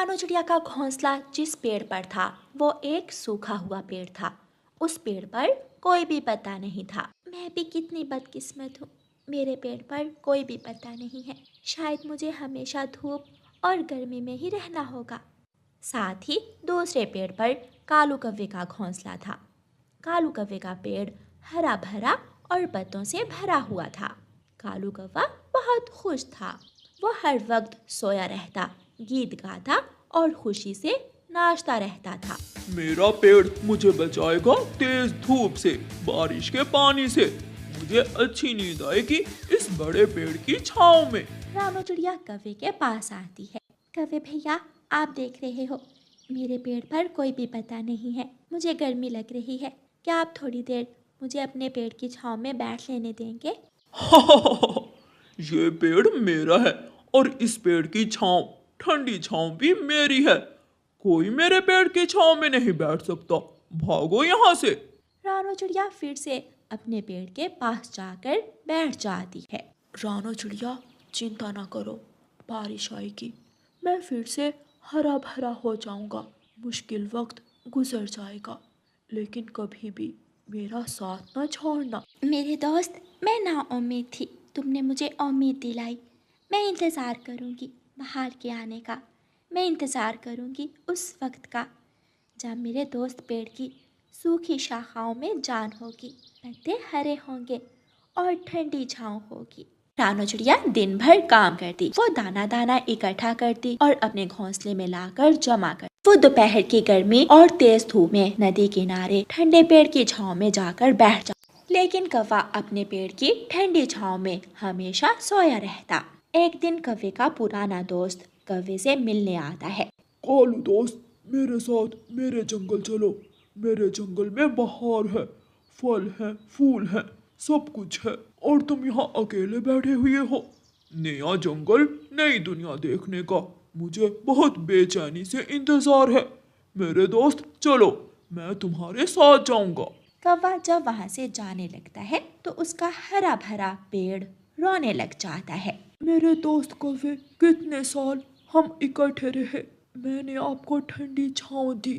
रानू चिड़िया का घोंसला जिस पेड़ पर था वो एक सूखा हुआ पेड़ था। उस पेड़ पर कोई भी पत्ता नहीं था। मैं भी कितनी बदकिस्मत हूँ, मेरे पेड़ पर कोई भी पत्ता नहीं है। शायद मुझे हमेशा धूप और गर्मी में ही रहना होगा। साथ ही दूसरे पेड़ पर कालू कव्वे का घोंसला था। कालू कव्वे का पेड़ हरा भरा और पत्तों से भरा हुआ था। कालू कव्वा बहुत खुश था। वो हर वक्त सोया रहता, गीत गाता और खुशी से नाचता रहता था। मेरा पेड़ मुझे बचाएगा तेज धूप से, बारिश के पानी से। मुझे अच्छी नींद आएगी इस बड़े पेड़ की छांव में। रानू चिड़िया कव्वे के पास आती है। कव्वे भैया, आप देख रहे हो मेरे पेड़ पर कोई भी पत्ता नहीं है। मुझे गर्मी लग रही है। क्या आप थोड़ी देर मुझे अपने पेड़ की छांव में बैठ लेने देंगे? ये पेड़ मेरा है और इस पेड़ की छांव, ठंडी छांव भी मेरी है। कोई मेरे पेड़ की छांव में नहीं बैठ सकता। भागो यहाँ से। रानू चिड़िया फिर से अपने पेड़ के पास जाकर बैठ जाती है। रानू चिड़िया, चिंता ना करो, बारिश आएगी, मैं फिर से हरा भरा हो जाऊंगा। मुश्किल वक्त गुजर जाएगा, लेकिन कभी भी मेरा साथ न छोड़ना। मेरे दोस्त, मैं नाउम्मीद थी, तुमने मुझे उम्मीद दिलाई। मैं इंतज़ार करूंगी बाहर के आने का। मैं इंतज़ार करूंगी उस वक्त का जब मेरे दोस्त पेड़ की सूखी शाखाओं में जान होगी, पत्ते हरे होंगे और ठंडी छाँव होगी। रानू चिड़िया दिन भर काम करती। वो दाना दाना इकट्ठा करती और अपने घोंसले में लाकर जमा कर। वो दोपहर की गर्मी और तेज धूप में नदी किनारे ठंडे पेड़ की छाँव में जाकर बैठ जाती। लेकिन कौवा अपने पेड़ की ठंडी छाँव में हमेशा सोया रहता। एक दिन कौवे का पुराना दोस्त कौवे से मिलने आता है। कालू दोस्त, मेरे साथ मेरे जंगल चलो। मेरे जंगल में बहार है, फल है, फूल है, सब कुछ है और तुम यहाँ अकेले बैठे हुए हो। नया जंगल, नई दुनिया देखने का मुझे बहुत बेचैनी से इंतजार है। मेरे दोस्त चलो, मैं तुम्हारे साथ जाऊंगा। कौवा जब वहाँ से जाने लगता है तो उसका हरा भरा पेड़ रोने लग जाता है। मेरे दोस्त कौवे, कितने साल हम इकट्ठे रहे। मैंने आपको ठंडी छाँव दी,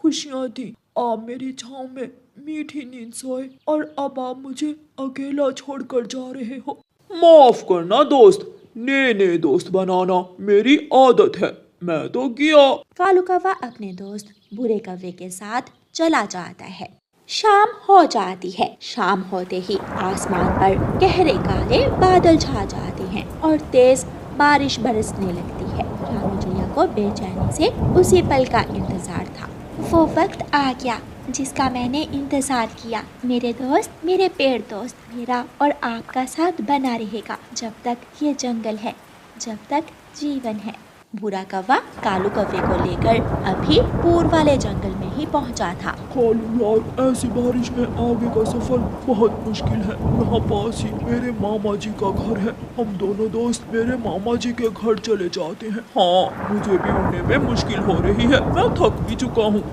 खुशियाँ दी। आप मेरी छाँव में मीठी नींद सोए और अब आप मुझे अकेला छोड़कर जा रहे हो। माफ करना दोस्त, नए दोस्त बनाना मेरी आदत है। मैं तो गया। कालू कौवा अपने दोस्त बुरे कौवे के साथ चला जाता है। शाम हो जाती है। शाम होते ही आसमान पर गहरे काले बादल छा जाते हैं और तेज बारिश बरसने लगती है। रानू चिड़िया को बेचैनी से उसी पल का इंतजार था। वो वक्त आ गया जिसका मैंने इंतजार किया। मेरे दोस्त, मेरे पेड़ दोस्त, मेरा और आपका साथ बना रहेगा जब तक ये जंगल है, जब तक जीवन है। बुरा कौवा कालू कौवे को लेकर अभी पूर्व वाले जंगल में ही पहुंचा था। कालू यार, ऐसी बारिश में आगे का सफर बहुत मुश्किल है। यहाँ पास ही मेरे मामा जी का घर है। हम दोनों दोस्त मेरे मामा जी के घर चले जाते हैं। हाँ, मुझे भी उड़ने में मुश्किल हो रही है, मैं थक भी चुका हूँ।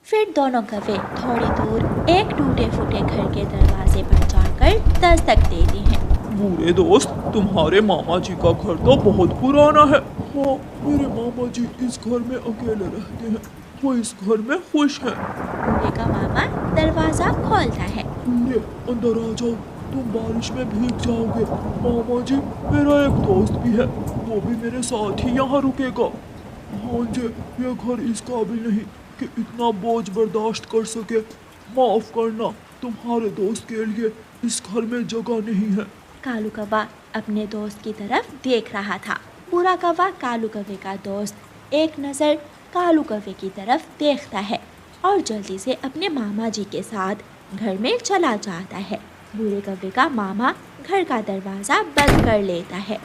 फिर दोनों कौवे थोड़ी दूर एक टूटे फूटे घर के दरवाजे पर जाकर दस्तक देते हैं। बुरे दोस्त, तुम्हारे मामा जी का घर तो बहुत पुराना है। हाँ, मेरे मामा जी इस घर में अकेले रहते हैं। वो इस घर में खुश हैं। बुरे का मामा दरवाजा खोलता है। ले, अंदर आ जाओ, तुम बारिश में भीग जाओगे। मामा जी, मेरा एक दोस्त भी है, वो भी मेरे साथ ही यहाँ रुकेगा। भांजे, ये घर इस काबिल नहीं कि इतना बोझ बर्दाश्त कर सके। माफ करना, तुम्हारे दोस्त के लिए इस घर में जगह नहीं है। कालू कौवा अपने दोस्त की तरफ देख रहा था। बुरा कौवा कालू कौवे का दोस्त एक नज़र कालू कौवे की तरफ देखता है और जल्दी से अपने मामा जी के साथ घर में चला जाता है। बुरे कौवे का मामा घर का दरवाज़ा बंद कर लेता है।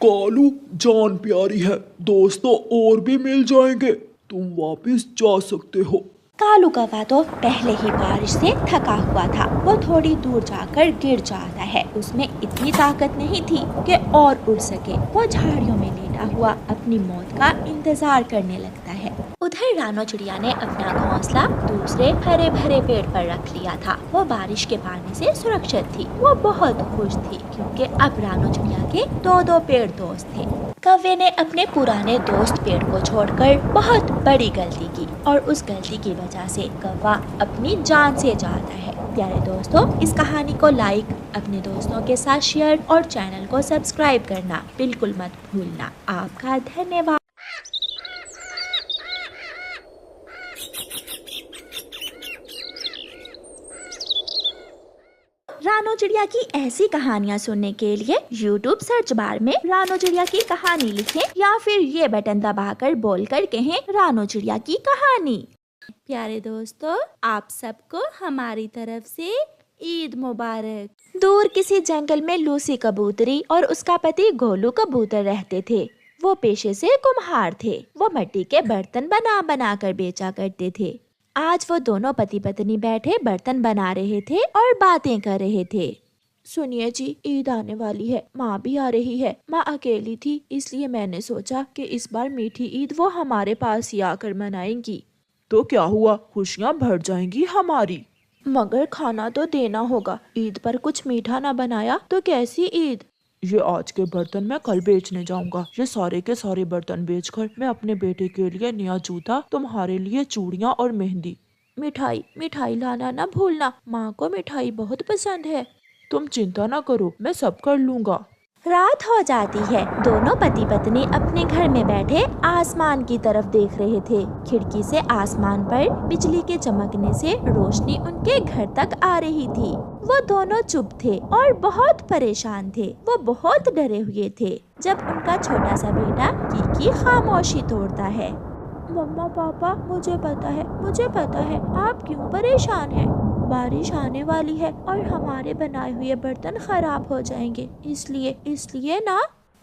कालू, जान प्यारी है, दोस्तों और भी मिल जाएंगे, तुम वापस जा सकते हो। कालू कौवा तो पहले ही बारिश से थका हुआ था। वो थोड़ी दूर जाकर गिर जाता है। उसमें इतनी ताकत नहीं थी कि और उड़ सके। वो झाड़ियों में लेटा हुआ अपनी मौत का इंतजार करने लगता है। उधर रानो चिड़िया ने अपना घोंसला दूसरे हरे भरे पेड़ पर रख लिया था। वो बारिश के पानी से सुरक्षित थी। वो बहुत खुश थी क्योंकि अब रानो चिड़िया के दो पेड़ दोस्त थे। कौवे ने अपने पुराने दोस्त पेड़ को छोड़कर बहुत बड़ी गलती की और उस गलती की वजह से कौवा अपनी जान से जाता है। प्यारे दोस्तों, इस कहानी को लाइक, अपने दोस्तों के साथ शेयर और चैनल को सब्सक्राइब करना बिल्कुल मत भूलना। आपका धन्यवाद। रानो चिड़िया की ऐसी कहानियाँ सुनने के लिए YouTube सर्च बार में रानो चिड़िया की कहानी लिखें या फिर ये बटन दबाकर बोलकर कहें रानो चिड़िया की कहानी। प्यारे दोस्तों, आप सबको हमारी तरफ से ईद मुबारक। दूर किसी जंगल में लूसी कबूतरी और उसका पति गोलू कबूतर रहते थे। वो पेशे से कुम्हार थे। वो मिट्टी के बर्तन बना कर बेचा करते थे। आज वो दोनों पति पत्नी बैठे बर्तन बना रहे थे और बातें कर रहे थे। सुनिए जी, ईद आने वाली है, माँ भी आ रही है। माँ अकेली थी, इसलिए मैंने सोचा कि इस बार मीठी ईद वो हमारे पास ही आकर मनाएंगी। तो क्या हुआ, खुशियाँ बढ़ जाएंगी हमारी। मगर खाना तो देना होगा। ईद पर कुछ मीठा ना बनाया तो कैसी ईद। ये आज के बर्तन मैं कल बेचने जाऊंगा। ये सारे के सारे बर्तन बेचकर मैं अपने बेटे के लिए नया जूता, तुम्हारे लिए चूड़ियाँ और मेहंदी। मिठाई लाना ना भूलना, माँ को मिठाई बहुत पसंद है। तुम चिंता ना करो, मैं सब कर लूँगा। रात हो जाती है। दोनों पति पत्नी अपने घर में बैठे आसमान की तरफ देख रहे थे। खिड़की से आसमान पर बिजली के चमकने से रोशनी उनके घर तक आ रही थी। वो दोनों चुप थे और बहुत परेशान थे। वो बहुत डरे हुए थे जब उनका छोटा सा बेटा कीकी खामोशी तोड़ता है। मम्मा पापा, मुझे पता है आप क्यों परेशान हैं। बारिश आने वाली है और हमारे बनाए हुए बर्तन खराब हो जाएंगे, इसलिए ना।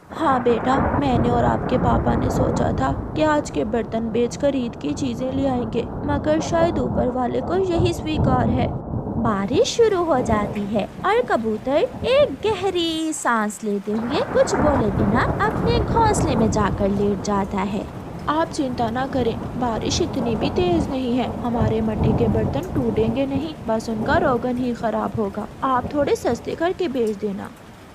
हाँ बेटा, मैंने और आपके पापा ने सोचा था कि आज के बर्तन बेचकर ईद की चीजें ले आएंगे, मगर शायद ऊपर वाले को यही स्वीकार है। बारिश शुरू हो जाती है और कबूतर एक गहरी सांस लेते हुए कुछ बोले बिना अपने घोंसले में जाकर लेट जाता है। आप चिंता ना करें, बारिश इतनी भी तेज नहीं है। हमारे मिट्टी के बर्तन टूटेंगे नहीं, बस उनका रोगन ही खराब होगा। आप थोड़े सस्ते करके बेच देना।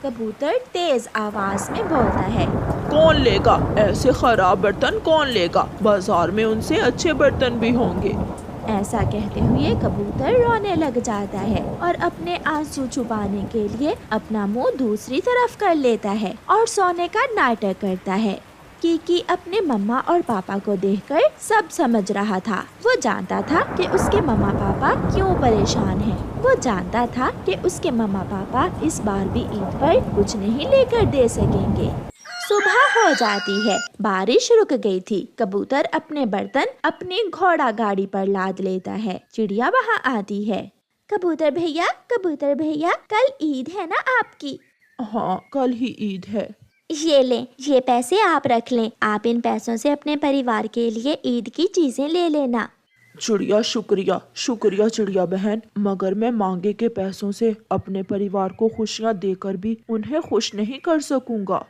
कबूतर तेज आवाज में बोलता है। कौन लेगा ऐसे खराब बर्तन, कौन लेगा? बाजार में उनसे अच्छे बर्तन भी होंगे। ऐसा कहते हुए कबूतर रोने लग जाता है और अपने आंसू छुपाने के लिए अपना मुंह दूसरी तरफ कर लेता है और सोने का नाटक करता है। कीकी अपने मम्मा और पापा को देखकर सब समझ रहा था। वो जानता था कि उसके मम्मा पापा क्यों परेशान हैं। वो जानता था कि उसके मम्मा पापा इस बार भी ईद पर कुछ नहीं लेकर दे सकेंगे। सुबह हो जाती है। बारिश रुक गई थी। कबूतर अपने बर्तन अपनी घोड़ा गाड़ी पर लाद लेता है। चिड़िया वहाँ आती है। कबूतर भैया, कल ईद है ना आपकी? हाँ, कल ही ईद है। ये लें, ये पैसे आप रख लें। आप इन पैसों से अपने परिवार के लिए ईद की चीजें ले लेना। चिड़िया, शुक्रिया चिड़िया बहन, मगर मैं मांगे के पैसों से अपने परिवार को खुशियाँ देकर भी उन्हें खुश नहीं कर सकूंगा।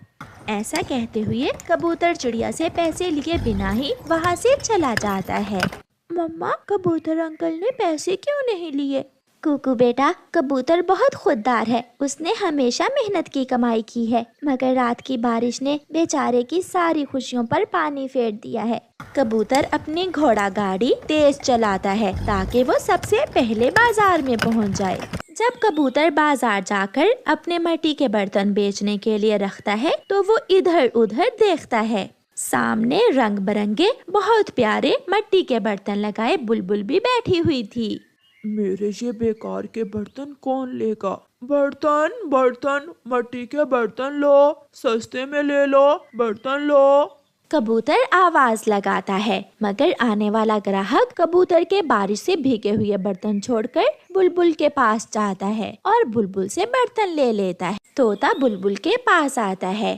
ऐसा कहते हुए कबूतर चिड़िया से पैसे लिए बिना ही वहाँ से चला जाता है। मम्मा, कबूतर अंकल ने पैसे क्यों नहीं लिए? कुकू बेटा, कबूतर बहुत खुददार है। उसने हमेशा मेहनत की कमाई की है, मगर रात की बारिश ने बेचारे की सारी खुशियों पर पानी फेर दिया है। कबूतर अपनी घोड़ा गाड़ी तेज चलाता है ताकि वो सबसे पहले बाजार में पहुंच जाए। जब कबूतर बाजार जाकर अपने मिट्टी के बर्तन बेचने के लिए रखता है तो वो इधर उधर देखता है। सामने रंग बिरंगे बहुत प्यारे मिट्टी के बर्तन लगाए बुलबुल भी बैठी हुई थी। मेरे ये बेकार के बर्तन कौन लेगा? बर्तन, मिट्टी के बर्तन लो, सस्ते में ले लो, बर्तन लो। कबूतर आवाज लगाता है, मगर आने वाला ग्राहक कबूतर के बारिश से भीगे हुए बर्तन छोड़कर बुलबुल के पास जाता है और बुलबुल से बर्तन ले लेता है। तोता बुलबुल के पास आता है।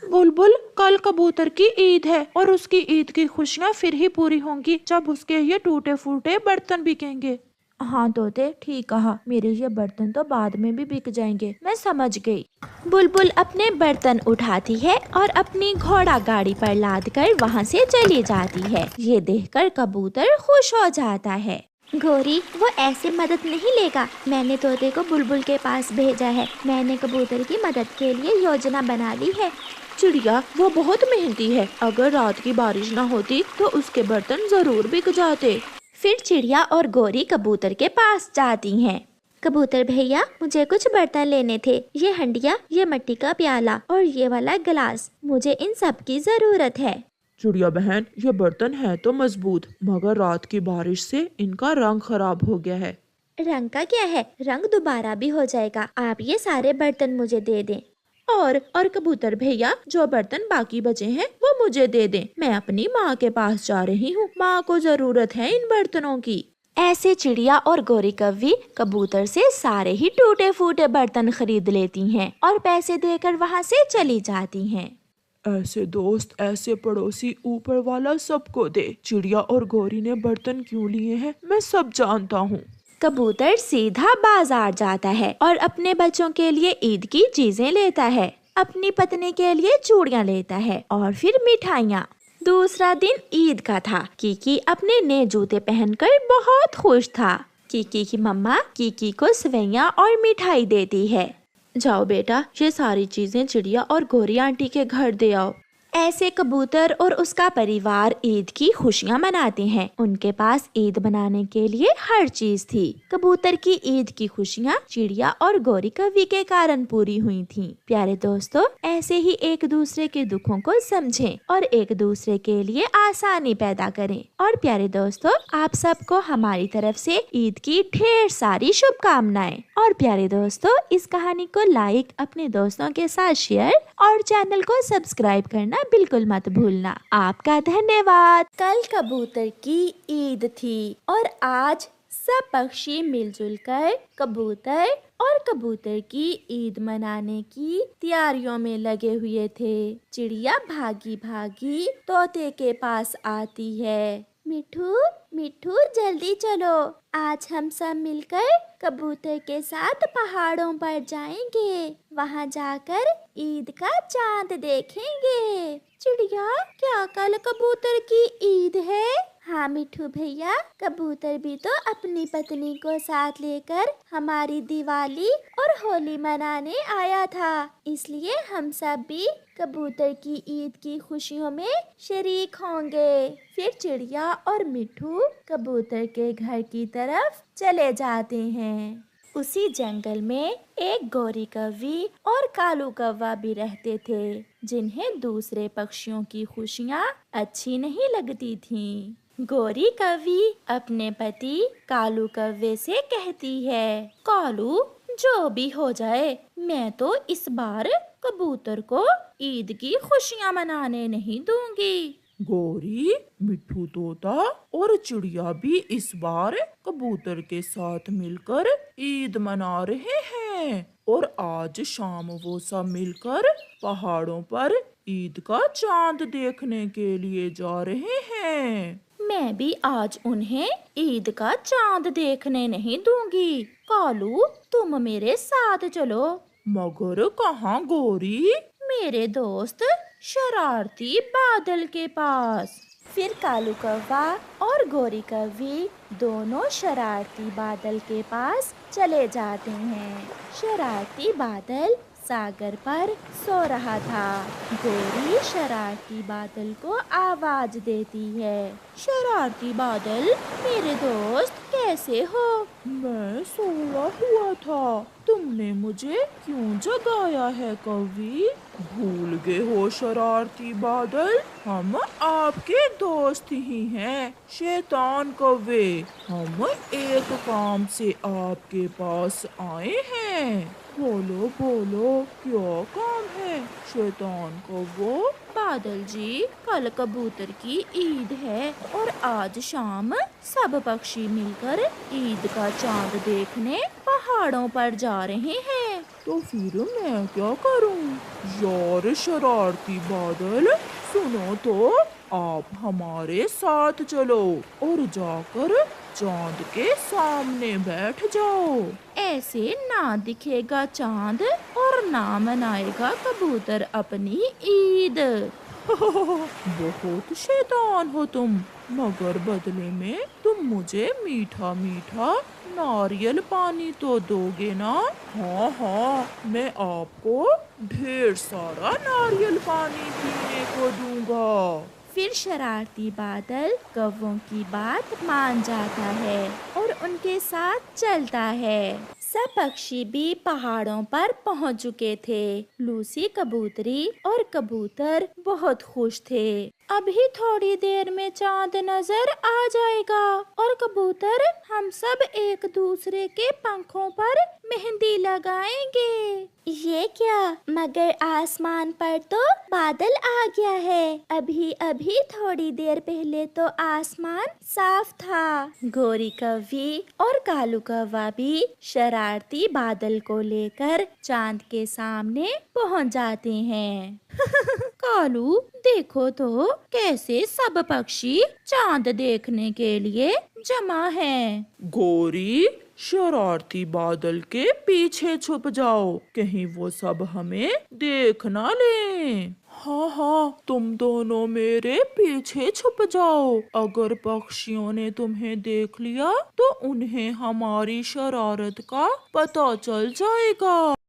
बुलबुल, कल कबूतर की ईद है और उसकी ईद की खुशियाँ फिर ही पूरी होंगी जब उसके ये टूटे फूटे बर्तन बिकेंगे। हाँ तोते, ठीक कहा, मेरे ये बर्तन तो बाद में भी बिक जाएंगे, मैं समझ गई। बुलबुल अपने बर्तन उठाती है और अपनी घोड़ा गाड़ी पर लाद कर वहाँ से चली जाती है। ये देखकर कबूतर खुश हो जाता है। गोरी, वो ऐसे मदद नहीं लेगा। मैंने तोते को बुलबुल के पास भेजा है। मैंने कबूतर की मदद के लिए योजना बना ली है। चिड़िया वो बहुत मेहनती है, अगर रात की बारिश न होती तो उसके बर्तन जरूर बिक जाते। फिर चिड़िया और गोरी कबूतर के पास जाती हैं। कबूतर भैया, मुझे कुछ बर्तन लेने थे। ये हंडिया, ये मिट्टी का प्याला और ये वाला गिलास, मुझे इन सब की जरूरत है। चिड़िया बहन, ये बर्तन है तो मजबूत, मगर रात की बारिश से इनका रंग खराब हो गया है। रंग का क्या है, रंग दोबारा भी हो जाएगा। आप ये सारे बर्तन मुझे दे दें। और कबूतर भैया, जो बर्तन बाकी बचे हैं वो मुझे दे दें। मैं अपनी माँ के पास जा रही हूँ, माँ को जरूरत है इन बर्तनों की। ऐसे चिड़िया और गोरी कव्वी कबूतर से सारे ही टूटे फूटे बर्तन खरीद लेती हैं और पैसे देकर वहाँ से चली जाती हैं। ऐसे दोस्त, ऐसे पड़ोसी ऊपर वाला सबको दे। चिड़िया और गोरी ने बर्तन क्यों लिए हैं मैं सब जानता हूँ। कबूतर सीधा बाजार जाता है और अपने बच्चों के लिए ईद की चीजें लेता है। अपनी पत्नी के लिए चूड़ियाँ लेता है और फिर मिठाइयाँ। दूसरा दिन ईद का था। कीकी अपने नए जूते पहनकर बहुत खुश था। कीकी की मम्मा कीकी को सेवइयाँ और मिठाई देती है। जाओ बेटा, ये सारी चीजें चिड़िया और गोरी आंटी के घर दे आओ। ऐसे कबूतर और उसका परिवार ईद की खुशियाँ मनाते हैं। उनके पास ईद मनाने के लिए हर चीज थी। कबूतर की ईद की खुशियाँ चिड़िया और गोरी कव्वी के कारण पूरी हुई थीं। प्यारे दोस्तों, ऐसे ही एक दूसरे के दुखों को समझें और एक दूसरे के लिए आसानी पैदा करें। और प्यारे दोस्तों, आप सबको हमारी तरफ से ईद की ढेर सारी शुभकामनाएं। और प्यारे दोस्तों, इस कहानी को लाइक, अपने दोस्तों के साथ शेयर और चैनल को सब्सक्राइब करना बिल्कुल मत भूलना। आपका धन्यवाद। कल कबूतर की ईद थी और आज सब पक्षी मिलजुल कर कबूतर और कबूतर की ईद मनाने की तैयारियों में लगे हुए थे। चिड़िया भागी भागी तोते के पास आती है। मिठू, मिठू जल्दी चलो, आज हम सब मिलकर कबूतर के साथ पहाड़ों पर जाएंगे। वहाँ जाकर ईद का चांद देखेंगे। चिड़िया, क्या कल कबूतर की ईद है? हाँ मिठू भैया, कबूतर भी तो अपनी पत्नी को साथ लेकर हमारी दिवाली और होली मनाने आया था, इसलिए हम सब भी कबूतर की ईद की खुशियों में शरीक होंगे। फिर चिड़िया और मिठू कबूतर के घर की तरफ चले जाते हैं। उसी जंगल में एक गोरी कव्वी और कालू कौवा भी रहते थे, जिन्हें दूसरे पक्षियों की खुशियाँ अच्छी नहीं लगती थीं। गोरी कव्वी अपने पति कालू कौवे से कहती है, कालू, जो भी हो जाए, मैं तो इस बार कबूतर को ईद की खुशियाँ मनाने नहीं दूंगी। गोरी, मिठू तोता और चिड़िया भी इस बार कबूतर के साथ मिलकर ईद मना रहे हैं और आज शाम वो सब मिलकर पहाड़ों पर ईद का चांद देखने के लिए जा रहे हैं। मैं भी आज उन्हें ईद का चांद देखने नहीं दूंगी। कालू, तुम मेरे साथ चलो। मगर कहाँ गोरी? मेरे दोस्त शरारती बादल के पास। फिर कालू कौवा और गोरी कव्वी दोनों शरारती बादल के पास चले जाते हैं। शरारती बादल सागर पर सो रहा था। गोरी शरारती बादल को आवाज देती है, शरारती बादल, मेरे दोस्त कैसे हो? मैं सोया हुआ था, तुमने मुझे क्यों जगाया है कव्वी? भूल गए हो शरारती बादल, हम आपके दोस्त ही हैं, शैतान कव्वे। हम एक काम से आपके पास आए हैं। बोलो बोलो, क्या काम है शैतान कव्वो? बादल जी, कल कबूतर की ईद है और आज शाम सब पक्षी मिलकर ईद का चांद देखने पहाड़ों पर जा रहे हैं। तो फिर मैं क्या करूं? यार शरारती बादल, सुनो तो, आप हमारे साथ चलो और जाकर चांद के सामने बैठ जाओ। ऐसे ना दिखेगा चांद और ना मनाएगा कबूतर अपनी ईद। बहुत शैतान हो तुम, मगर बदले में तुम मुझे मीठा मीठा नारियल पानी तो दोगे ना? हाँ हाँ, मैं आपको ढेर सारा नारियल पानी पीने को दूंगा। फिर शरारती बादल कौवों की बात मान जाता है और उनके साथ चलता है। सब पक्षी भी पहाड़ों पर पहुंच चुके थे। लूसी कबूतरी और कबूतर बहुत खुश थे। अभी थोड़ी देर में चांद नजर आ जाएगा और कबूतर हम सब एक दूसरे के पंखों पर मेहंदी लगाएंगे। ये क्या, मगर आसमान पर तो बादल आ गया है। अभी अभी थोड़ी देर पहले तो आसमान साफ था। गोरी कौवी और कालू कौवा भी शरारती बादल को लेकर चांद के सामने पहुंच जाते हैं। कालू, देखो तो कैसे सब पक्षी चांद देखने के लिए जमा हैं। गोरी, शरारती बादल के पीछे छुप जाओ, कहीं वो सब हमें देख ना लें। हाँ हाँ, तुम दोनों मेरे पीछे छुप जाओ। अगर पक्षियों ने तुम्हें देख लिया तो उन्हें हमारी शरारत का पता चल जाएगा।